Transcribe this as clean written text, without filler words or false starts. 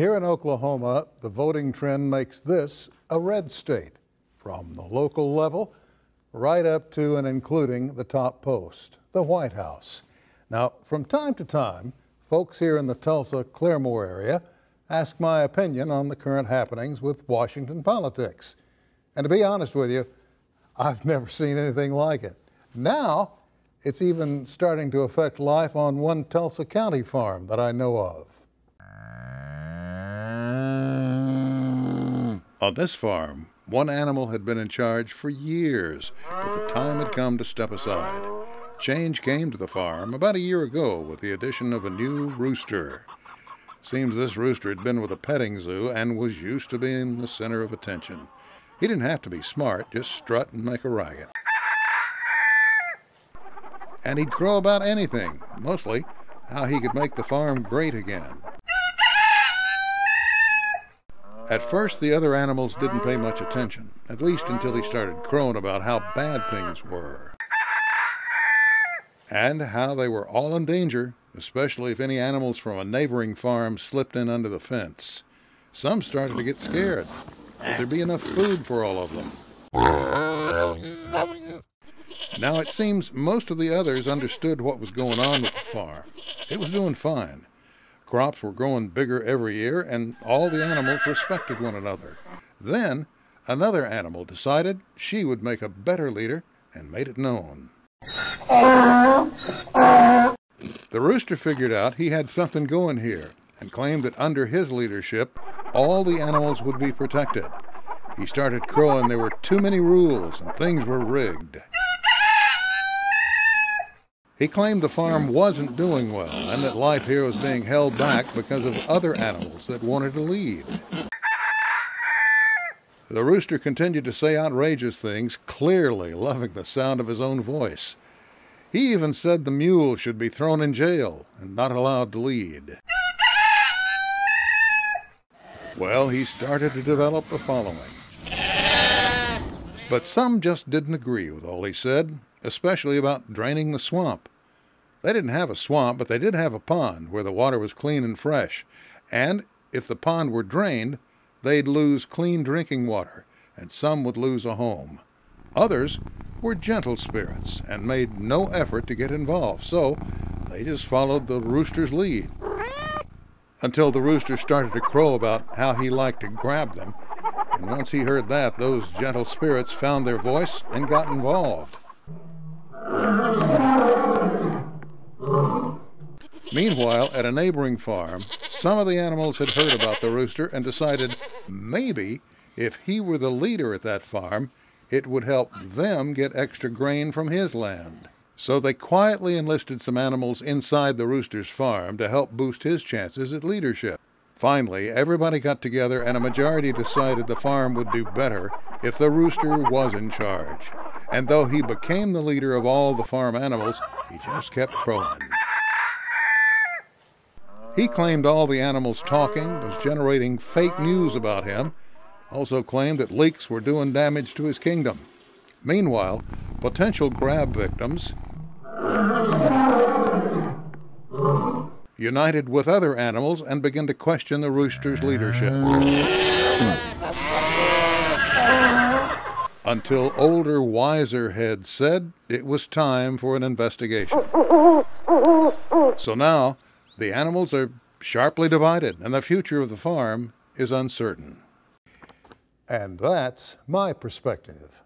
Here in Oklahoma, the voting trend makes this a red state, from the local level right up to and including the top post, the White House. Now, from time to time, folks here in the Tulsa-Claremore area ask my opinion on the current happenings with Washington politics. And to be honest with you, I've never seen anything like it. Now, it's even starting to affect life on one Tulsa County farm that I know of. On this farm, one animal had been in charge for years, but the time had come to step aside. Change came to the farm about a year ago with the addition of a new rooster. Seems this rooster had been with a petting zoo and was used to being the center of attention. He didn't have to be smart, just strut and make a racket. And he'd crow about anything, mostly how he could make the farm great again. At first, the other animals didn't pay much attention, at least until he started crowing about how bad things were. And how they were all in danger, especially if any animals from a neighboring farm slipped in under the fence. Some started to get scared. Would there be enough food for all of them? Now it seems most of the others understood what was going on with the farm. It was doing fine. Crops were growing bigger every year, and all the animals respected one another. Then another animal decided she would make a better leader and made it known. The rooster figured out he had something going here and claimed that under his leadership, all the animals would be protected. He started crowing there were too many rules and things were rigged. He claimed the farm wasn't doing well and that life here was being held back because of other animals that wanted to lead. The rooster continued to say outrageous things, clearly loving the sound of his own voice. He even said the mule should be thrown in jail and not allowed to lead. Well, he started to develop a following. But some just didn't agree with all he said, especially about draining the swamp. They didn't have a swamp, but they did have a pond where the water was clean and fresh. And if the pond were drained, they'd lose clean drinking water, and some would lose a home. Others were gentle spirits and made no effort to get involved, so they just followed the rooster's lead. Until the rooster started to crow about how he liked to grab them. And once he heard that, those gentle spirits found their voice and got involved. Meanwhile, at a neighboring farm, some of the animals had heard about the rooster and decided maybe if he were the leader at that farm, it would help them get extra grain from his land. So they quietly enlisted some animals inside the rooster's farm to help boost his chances at leadership. Finally, everybody got together and a majority decided the farm would do better if the rooster was in charge. And though he became the leader of all the farm animals, he just kept crowing. He claimed all the animals talking was generating fake news about him, also claimed that leaks were doing damage to his kingdom. Meanwhile, potential grab victims united with other animals and began to question the rooster's leadership. Until older, wiser heads said it was time for an investigation. So now, the animals are sharply divided, and the future of the farm is uncertain. And that's my perspective.